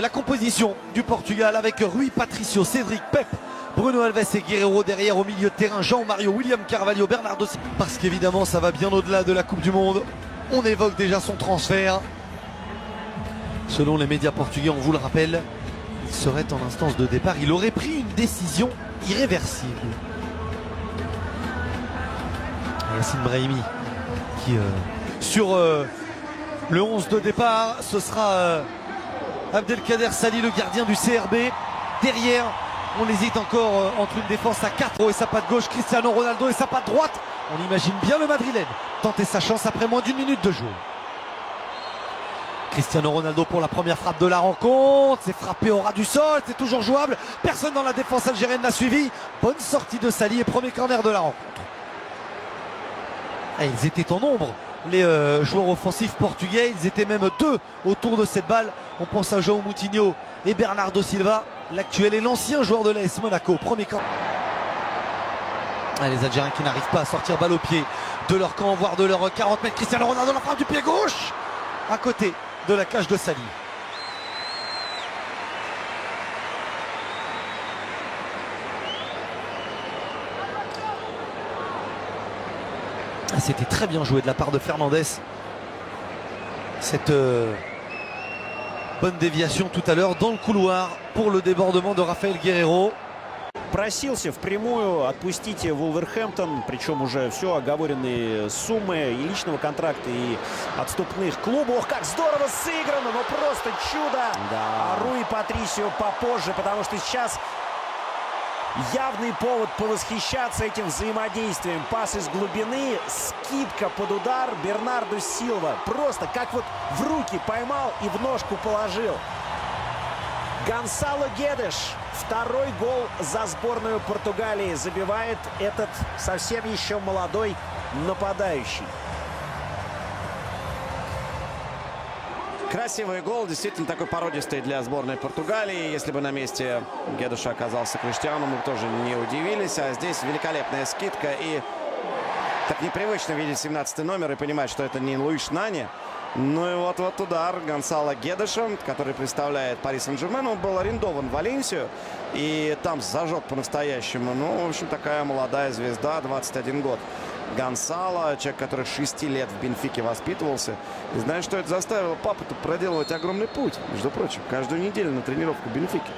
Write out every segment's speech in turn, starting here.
la composition du Portugal avec Rui Patricio, Cédric, Pep, Bruno Alves et Guerreiro derrière au milieu de terrain, Jean-Mario, William Carvalho, Bernardo Silva. Parce qu'évidemment ça va bien au-delà de la Coupe du Monde. On évoque déjà son transfert. Selon les médias portugais, on vous le rappelle, il serait en instance de départ. Il aurait pris une décision irréversible. Yassine Brahimi qui sur le 11 de départ, ce sera Abdelkader Sali, le gardien du CRB. Derrière, on hésite encore entre une défense à 4 et sa patte gauche, Cristiano Ronaldo et sa patte droite. On imagine bien le Madrilène tenter sa chance après moins d'une minute de jeu. Cristiano Ronaldo pour la première frappe de la rencontre. C'est frappé au ras du sol, c'est toujours jouable. Personne dans la défense algérienne n'a suivi. Bonne sortie de Sali et premier corner de la rencontre. Et ils étaient en nombre, les joueurs offensifs portugais. Ils étaient même deux autour de cette balle. On pense à João Moutinho et Bernardo Silva, l'actuel et l'ancien joueur de l'AS Monaco. Premier camp. Les Algériens qui n'arrivent pas à sortir balle au pied de leur camp, voire de leur 40 mètres. Cristiano Ronaldo, la frappe du pied gauche à côté de la cage de Sali. C'était très bien joué de la part de Fernandez. Cette bonne déviation tout à l'heure dans le couloir pour le débordement de Raphaël Guerreiro. Просился впрямую отпустить Вулверхэмптон, причем уже все оговоренные суммы и личного контракта, и отступных клубов. Ох, как здорово сыграно, но просто чудо. Да. А Руи Патрисио попозже, потому что сейчас явный повод повосхищаться этим взаимодействием. Пас из глубины, скидка под удар, Бернарду Силва. Просто как вот в руки поймал и в ножку положил. Гонсало Гедеш. Второй гол за сборную Португалии забивает этот совсем еще молодой нападающий. Красивый гол, действительно такой породистый для сборной Португалии. Если бы на месте Гедеша оказался Криштиану, мы бы тоже не удивились. А здесь великолепная скидка. И так непривычно видеть 17-й номер и понимать, что это не Луиш Нани. Ну и вот удар Гонсало Гедеша, который представляет Пари Сен-Жермен. Он был арендован в Валенсию и там зажег по-настоящему. Ну, в общем, такая молодая звезда, 21 год. Гонсало, человек, который 6 лет в Бенфике воспитывался. И знаешь, что это заставило папу-то проделывать огромный путь? Между прочим, каждую неделю на тренировку в Бенфике.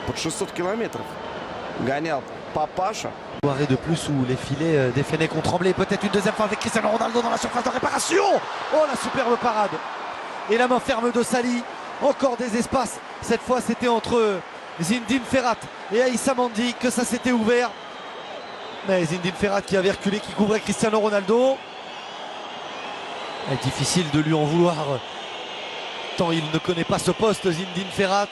Под 600 километров гонял папаша. Soirée de plus où les filets des Fennecs ont tremblé. Peut-être une deuxième fois avec Cristiano Ronaldo dans la surface de réparation. Oh, la superbe parade. Et la main ferme de Sali. Encore des espaces. Cette fois, c'était entre Zinedine Ferrat et Aïssa Mandi que ça s'était ouvert. Mais Zinedine Ferrat qui avait reculé, qui couvrait Cristiano Ronaldo. Difficile de lui en vouloir tant il ne connaît pas ce poste, Zinedine Ferrat.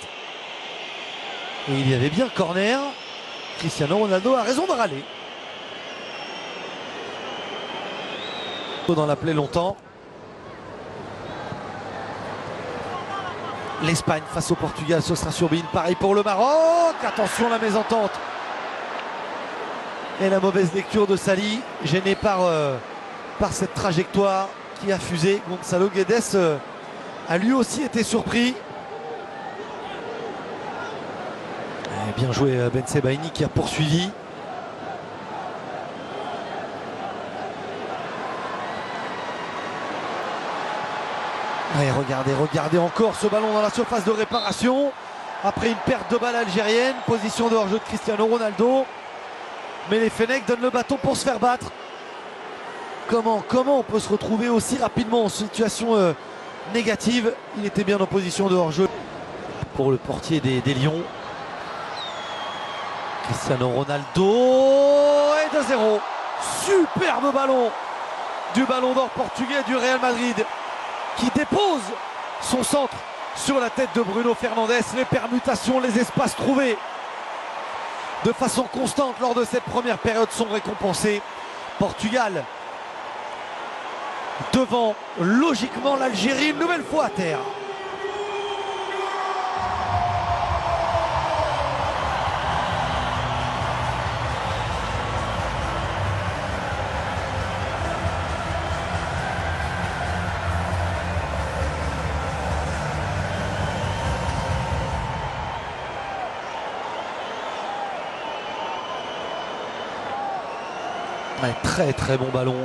Et il y avait bien corner. Cristiano Ronaldo a raison de râler. Dans la plaie longtemps. L'Espagne face au Portugal, ce sera sur Bein. Pareil pour le Maroc. Attention la mésentente. Et la mauvaise lecture de Sali, gêné par cette trajectoire qui a fusé. Gonçalo Guedes a lui aussi été surpris. Bien joué Ben Sebaini qui a poursuivi. Allez, regardez encore ce ballon dans la surface de réparation. Après une perte de balle algérienne, position de hors-jeu de Cristiano Ronaldo. Mais les Fennecs donnent le bâton pour se faire battre. Comment on peut se retrouver aussi rapidement en situation négative? Il était bien en position de hors-jeu pour le portier des Lions. Cristiano Ronaldo et 2-0. Superbe ballon du ballon d'or portugais du Real Madrid qui dépose son centre sur la tête de Bruno Fernandes. Les permutations, les espaces trouvés de façon constante lors de cette première période sont récompensés. Portugal devant logiquement l'Algérie une nouvelle fois à terre. Ouais, très très bon ballon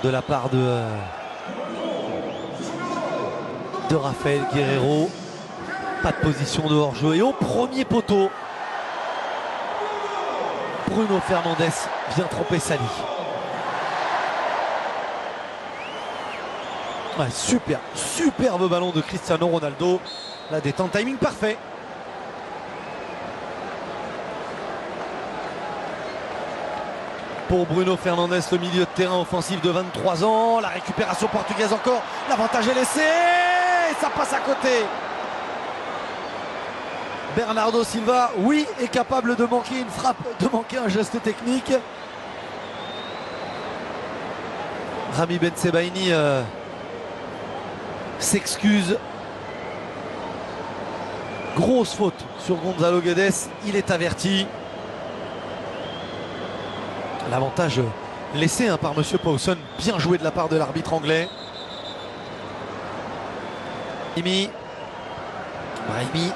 de la part de Rafael Guerreiro. Pas de position de hors-jeu et au premier poteau, Bruno Fernandes vient tromper Sali. Ouais, superbe ballon de Cristiano Ronaldo. La détente, timing parfait. Pour Bruno Fernandes, le milieu de terrain offensif de 23 ans. La récupération portugaise encore. L'avantage est laissé. Et ça passe à côté. Bernardo Silva, oui, est capable de manquer une frappe, de manquer un geste technique. Rami Bensebaini s'excuse. Grosse faute sur Gonzalo Guedes, il est averti. L'avantage laissé par Monsieur Pawson, bien joué de la part de l'arbitre anglais. Brahimi,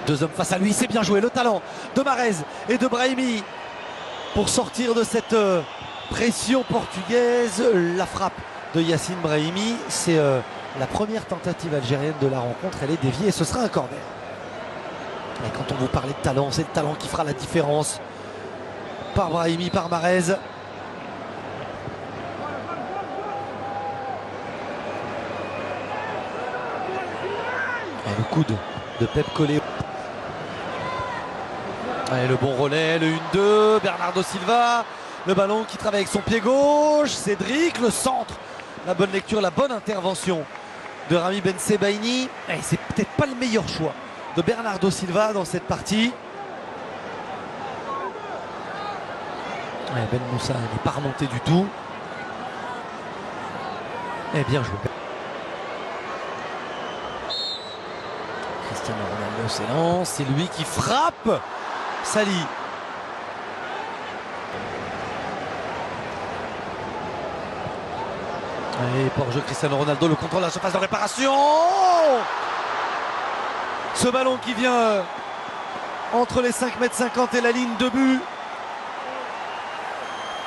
deux hommes face à lui, c'est bien joué. Le talent de Mahrez et de Brahimi pour sortir de cette pression portugaise. La frappe de Yacine Brahimi, c'est la première tentative algérienne de la rencontre. Elle est déviée et ce sera un corner. Et quand on vous parlait de talent, c'est le talent qui fera la différence. Par Brahimi, par Mahrez. Et le coude de Pep Collé. Allez, le bon relais, le 1-2, Bernardo Silva, le ballon qui travaille avec son pied gauche, Cédric, le centre, la bonne lecture, la bonne intervention de Rami Bensebaini. Et c'est peut-être pas le meilleur choix de Bernardo Silva dans cette partie. Et Ben Moussa n'est pas remonté du tout. Et bien joué. Cristiano Ronaldo s'élance, c'est lui qui frappe. Sali. Et pour jeu Cristiano Ronaldo, le contrôle de la surface de réparation. Ce ballon qui vient entre les 5,50 m et la ligne de but.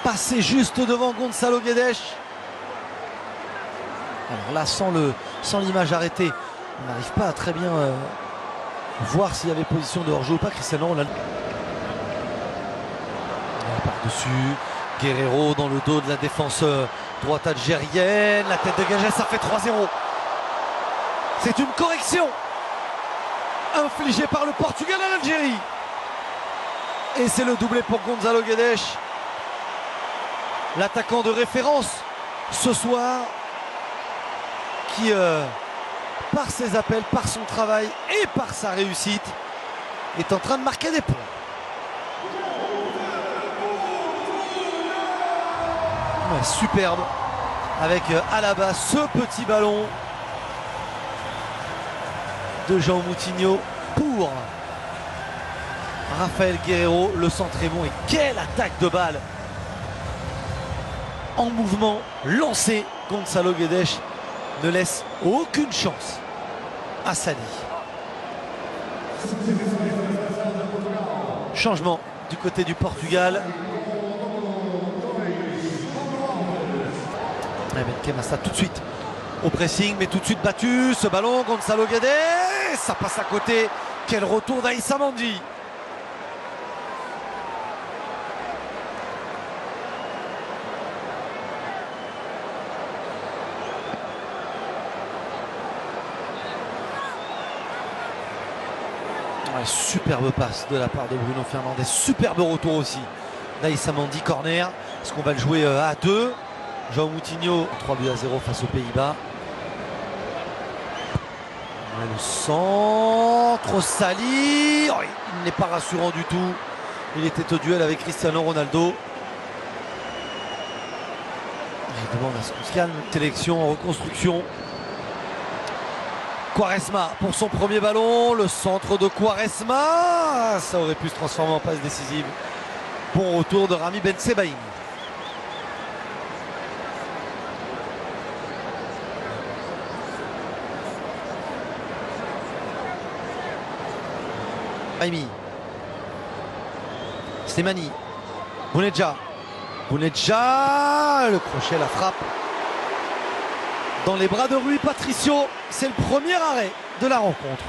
Passé juste devant Gonzalo Guedes. Alors là, sans l'image arrêtée, on n'arrive pas à très bien voir s'il y avait position de hors-jeu ou pas. Cristiano Ronaldo. Par-dessus, Guerreiro dans le dos de la défense droite algérienne. La tête dégagée, ça fait 3-0. C'est une correction infligée par le Portugal à l'Algérie. Et c'est le doublé pour Gonzalo Guedes. L'attaquant de référence ce soir qui, par ses appels, par son travail et par sa réussite, est en train de marquer des points. Ouais, superbe avec Alaba, ce petit ballon de João Moutinho pour Rafael Guerreiro. Le centre est bon et quelle attaque de balle en mouvement, lancé. Gonzalo Guedes ne laisse aucune chance à Sali. Changement du côté du Portugal. Benkhemassa tout de suite au pressing, mais tout de suite battu. Ce ballon, Gonzalo Guedes, ça passe à côté. Quel retour d'Aïssa Mandi. Ouais, superbe passe de la part de Bruno Fernandes. Superbe retour aussi d'Aïssa Mandi, corner. Est-ce qu'on va le jouer à 2? João Moutinho, 3-0 face aux Pays-Bas. Le centre, Sali. Oh, il n'est pas rassurant du tout. Il était au duel avec Cristiano Ronaldo. Il demande à ce qu'on se calme. Sélection en reconstruction. Quaresma pour son premier ballon. Le centre de Quaresma. Ça aurait pu se transformer en passe décisive. Bon retour de Rami Bensebaini. Brahimi, Slimani, Bounedjah, Bounedjah, le crochet, la frappe. Dans les bras de Rui Patricio, c'est le premier arrêt de la rencontre.